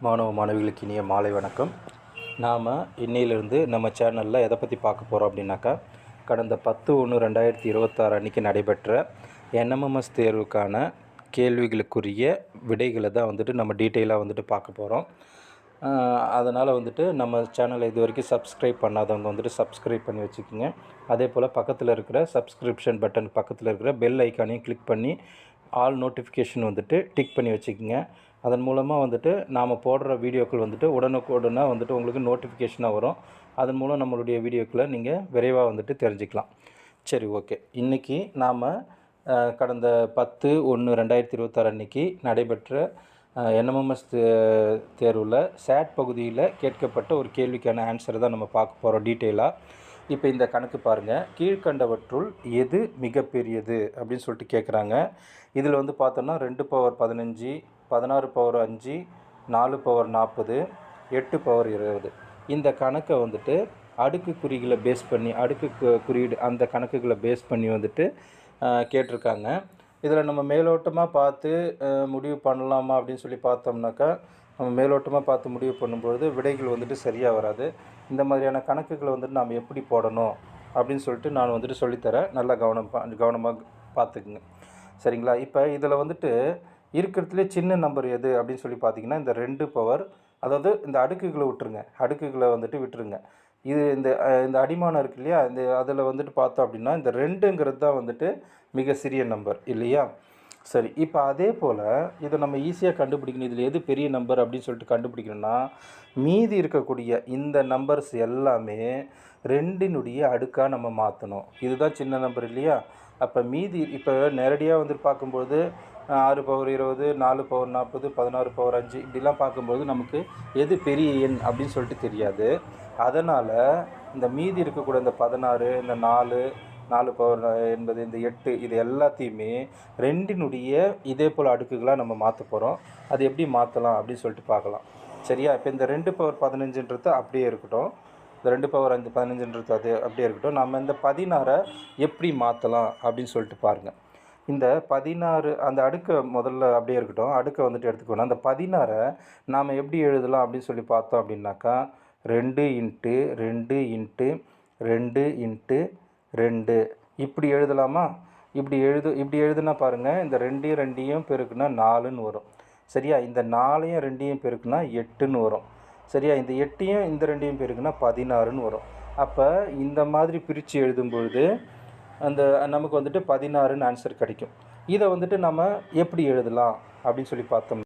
மாணவ மாணவிகளுக்கு இனிய மாலை வணக்கம். நாம் இன்னையிலிருந்து நம்ம சேனலில் எதை பற்றி பார்க்க போகிறோம் அப்படின்னாக்கா, கடந்த 10/1/2026 அன்றைக்கி நடைபெற்ற என்எம்எம்எஸ் தேர்வுக்கான கேள்விகளுக்குரிய விடைகளை தான் நம்ம டீட்டெயிலாக பார்க்க போகிறோம். அதனால் நம்ம சேனலை இது வரைக்கும் சப்ஸ்கிரைப் பண்ணாதவங்க சப்ஸ்கிரைப் பண்ணி வச்சுக்கோங்க. அதே போல் பக்கத்தில் இருக்கிற சப்ஸ்கிரிப்ஷன் பட்டன் பக்கத்தில் இருக்கிற பெல் ஐக்கானையும் கிளிக் பண்ணி ஆல் நோட்டிஃபிகேஷன் டிக் பண்ணி வச்சுக்கோங்க. அதன் மூலமாக நாம் போடுற வீடியோக்கள் உடனுக்குடனே உங்களுக்கு நோட்டிஃபிகேஷனாக வரும். அதன் மூலம் நம்மளுடைய வீடியோக்களை நீங்கள் விரைவாக தெரிஞ்சுக்கலாம். சரி, ஓகே. இன்றைக்கி நாம் கடந்த 10/1/2026 அன்றைக்கி நடைபெற்ற என்எம்எம்எஸ் தேர்வில் சேட் பகுதியில் கேட்கப்பட்ட ஒரு கேள்விக்கான ஆன்சரை தான் நம்ம பார்க்க போகிறோம் டீட்டெயிலாக. இப்போ இந்த கணக்கு பாருங்கள். கீழ்கண்டவற்றுள் எது மிகப்பெரியது அப்படின்னு சொல்லிட்டு கேட்குறாங்க. இதில் பார்த்தோன்னா 2/15, 16/5, 4/40, 8/20 இந்த கணக்கை அடுக்கு குறிகளை பேஸ் பண்ணி அடுக்கு குறியீடு அந்த கணக்குகளை பேஸ் பண்ணி கேட்டிருக்காங்க. இதில் நம்ம மேலோட்டமாக பார்த்து முடிவு பண்ணலாமா அப்படின்னு சொல்லி பார்த்தோம்னாக்கா, நம்ம மேலோட்டமாக பார்த்து முடிவு பண்ணும்பொழுது விடைகள் சரியாக வராது. இந்த மாதிரியான கணக்குகளை நாம் எப்படி போடணும் அப்படின்னு சொல்லிட்டு நான் சொல்லித்தரேன். நல்லா கவனமாக பார்த்துக்குங்க, சரிங்களா? இப்போ இதில் இருக்கிறதுலே சின்ன நம்பர் எது அப்படின்னு சொல்லி பார்த்தீங்கன்னா, இந்த 2 பவர், அதாவது இந்த அடுக்குகளை விட்டுருங்க, அடுக்குகளை விட்டுருங்க. இது இந்த அடிமானம் இருக்கு இல்லையா, இந்த அதில் பார்த்தோம் அப்படின்னா இந்த 2ங்கிறது தான் மிக சிறிய நம்பர் இல்லையா? சரி, இப்போ அதே போல் இதை நம்ம ஈஸியாக கண்டுபிடிக்கணும். இதில் எது பெரிய நம்பர் அப்படின்னு சொல்லிட்டு கண்டுபிடிக்கணும்னா, மீதி இருக்கக்கூடிய இந்த நம்பர்ஸ் எல்லாமே 2னுடைய அடுக்காக நம்ம மாற்றணும். இதுதான் சின்ன நம்பர் இல்லையா? அப்போ மீதி இப்போ நேரடியாக பார்க்கும்போது 6/20, 4/40, 16/5 இப்படிலாம் பார்க்கும்போது நமக்கு எது பெரிய எண் அப்படின்னு சொல்லிட்டு தெரியாது. அதனால் இந்த மீதி இருக்கக்கூடிய இந்த 16, இந்த 4/80, இந்த 8 இது எல்லாத்தையுமே 2னுடைய இதே போல் அடுக்குகளாக நம்ம மாற்ற போகிறோம். அது எப்படி மாற்றலாம் அப்படின்னு சொல்லிட்டு பார்க்கலாம், சரியா? இப்போ இந்த 2/15ன்றது அப்படியே இருக்கட்டும், இந்த 2/15ன்றது அது அப்படியே இருக்கட்டும். நம்ம இந்த 16 எப்படி மாற்றலாம் அப்படின்னு சொல்லிட்டு பாருங்கள். இந்த 16 அந்த அடுக்கை முதல்ல அப்படியே இருக்கட்டும், அடுக்கை எடுத்துக்கணும். அந்த 16 நாம் எப்படி எழுதலாம் அப்படின்னு சொல்லி பார்த்தோம் அப்படின்னாக்கா, 2 × 2 × 2 × 2 இப்படி எழுதலாமா? இப்படி எழுதுனா பாருங்கள், இந்த 2 பெருக்குனா 4ன்னு வரும், சரியா? இந்த 4 2 பெருக்குனா 8ன்னு வரும், சரியா? இந்த 8 இந்த 2 பெருக்குனா 16ன்னு வரும். அப்போ இந்த மாதிரி பிரித்து எழுதும்பொழுது அந்த நமக்கு 16ன்னு ஆன்சர் கிடைக்கும். இதை நம்ம எப்படி எழுதலாம் அப்படின்னு சொல்லி பார்த்தோம்.